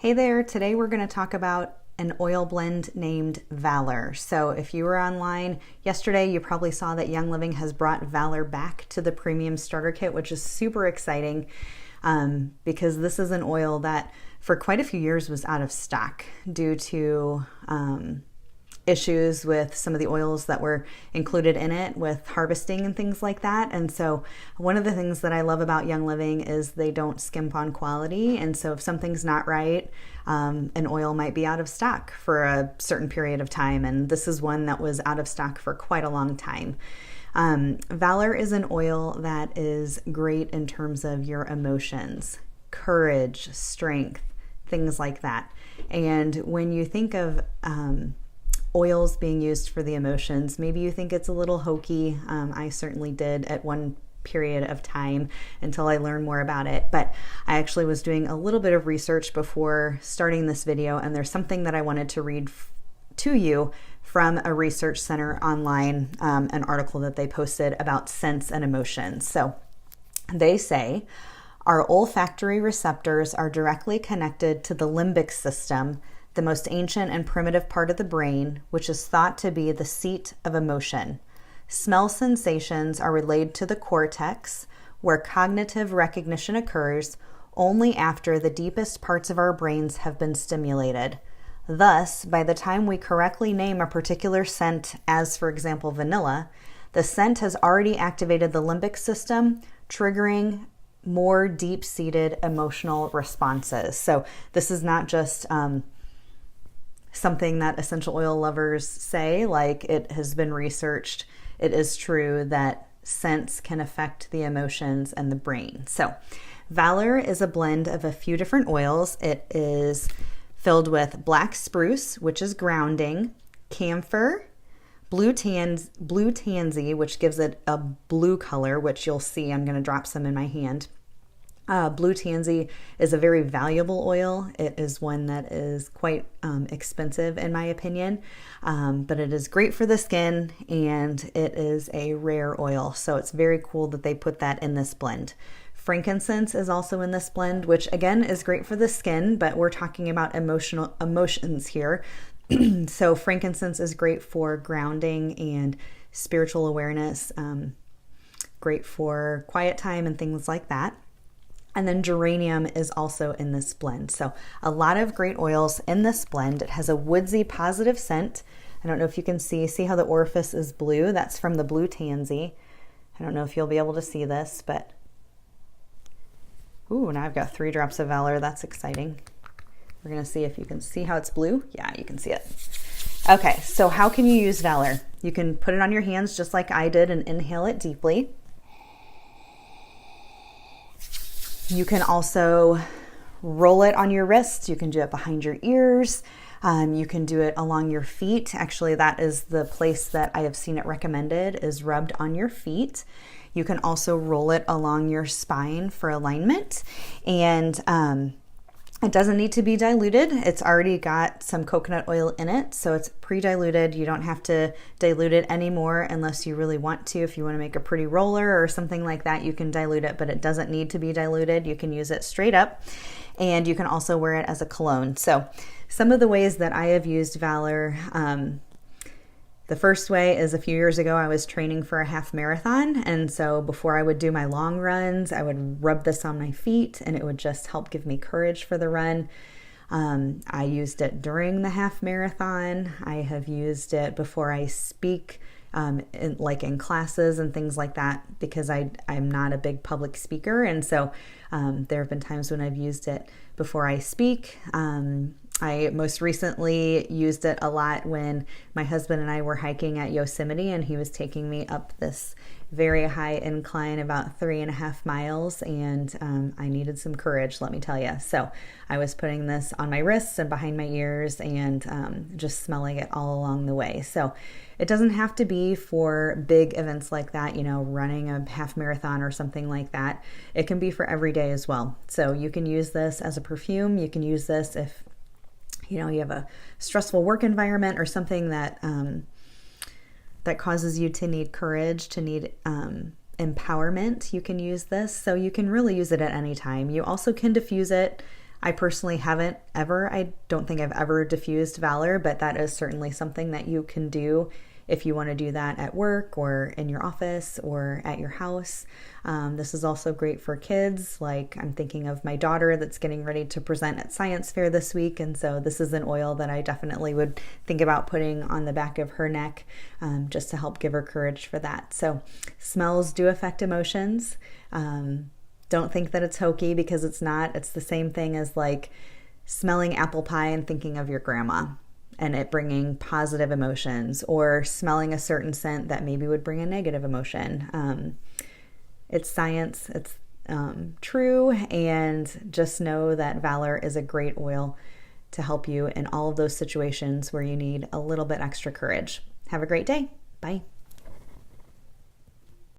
Hey there, today we're going to talk about an oil blend named Valor. So if you were online yesterday, you probably saw that Young Living has brought Valor back to the premium starter kit, which is super exciting because this is an oil that for quite a few years was out of stock due to issues with some of the oils that were included in it with harvesting and things like that. And so one of the things that I love about Young Living is they don't skimp on quality. And so if something's not right, an oil might be out of stock for a certain period of time. And this is one that was out of stock for quite a long time. Valor is an oil that is great in terms of your emotions, courage, strength, things like that. And when you think of oils being used for the emotions, maybe you think it's a little hokey. I certainly did at one period of time until I learned more about it. But I actually was doing a little bit of research before starting this video, and there's something that I wanted to read to you from a research center online, an article that they posted about scents and emotions. So they say, our olfactory receptors are directly connected to the limbic system, the most ancient and primitive part of the brain, which is thought to be the seat of emotion. Smell sensations are relayed to the cortex, where cognitive recognition occurs only after the deepest parts of our brains have been stimulated. Thus, by the time we correctly name a particular scent as, for example, vanilla, the scent has already activated the limbic system, triggering more deep-seated emotional responses. So this is not just something that essential oil lovers say, like it has been researched. It is true that scents can affect the emotions and the brain. So Valor is a blend of a few different oils. It is filled with black spruce, which is grounding, camphor, blue tansy, which gives it a blue color, which you'll see. I'm going to drop some in my hand. Blue tansy is a very valuable oil. It is one that is quite expensive in my opinion, but it is great for the skin and it is a rare oil. So it's very cool that they put that in this blend. Frankincense is also in this blend, which again is great for the skin, but we're talking about emotions here. So frankincense is great for grounding and spiritual awareness, great for quiet time and things like that. And then geranium is also in this blend. So a lot of great oils in this blend. It has a woodsy positive scent. I don't know if you can see how the orifice is blue. That's from the blue tansy. I don't know if you'll be able to see this, but ooh, now I've got 3 drops of Valor. That's exciting. We're gonna see if you can see how it's blue. Yeah, you can see it. Okay, so how can you use Valor? You can put it on your hands just like I did and inhale it deeply. You can also roll it on your wrists. You can do it behind your ears. You can do it along your feet. Actually, that is the place that I have seen it recommended, is rubbed on your feet. You can also roll it along your spine for alignment. And it doesn't need to be diluted. It's already got some coconut oil in it, so it's pre-diluted. You don't have to dilute it anymore unless you really want to. If you want to make a pretty roller or something like that, you can dilute it, but it doesn't need to be diluted. You can use it straight up, and you can also wear it as a cologne. So some of the ways that I have used Valor, the first way is a few years ago, I was training for a half marathon. And so before I would do my long runs, I would rub this on my feet and it would just help give me courage for the run. I used it during the half marathon. I have used it before I speak, in classes and things like that, because I'm not a big public speaker. And so there have been times when I've used it before I speak. I most recently used it a lot when my husband and I were hiking at Yosemite, and he was taking me up this very high incline, about 3.5 miles, and I needed some courage, let me tell you. So I was putting this on my wrists and behind my ears and just smelling it all along the way. So it doesn't have to be for big events like that, running a half marathon or something like that. It can be for every day as well. So you can use this as a perfume. You can use this if you have a stressful work environment or something that that causes you to need courage, to need empowerment. You can use this. So you can really use it at any time. You also can diffuse it I personally haven't ever, I don't think I've ever diffused Valor, but that is certainly something that you can do if you want to do that at work or in your office or at your house. This is also great for kids. Like I'm thinking of my daughter that's getting ready to present at science fair this week. And so this is an oil that I definitely would think about putting on the back of her neck just to help give her courage for that. So smells do affect emotions. Don't think that it's hokey, because it's not. It's the same thing as like smelling apple pie and thinking of your grandma and it bringing positive emotions, or smelling a certain scent that maybe would bring a negative emotion. It's science, it's true, and just know that Valor is a great oil to help you in all of those situations where you need a little bit extra courage. Have a great day. Bye.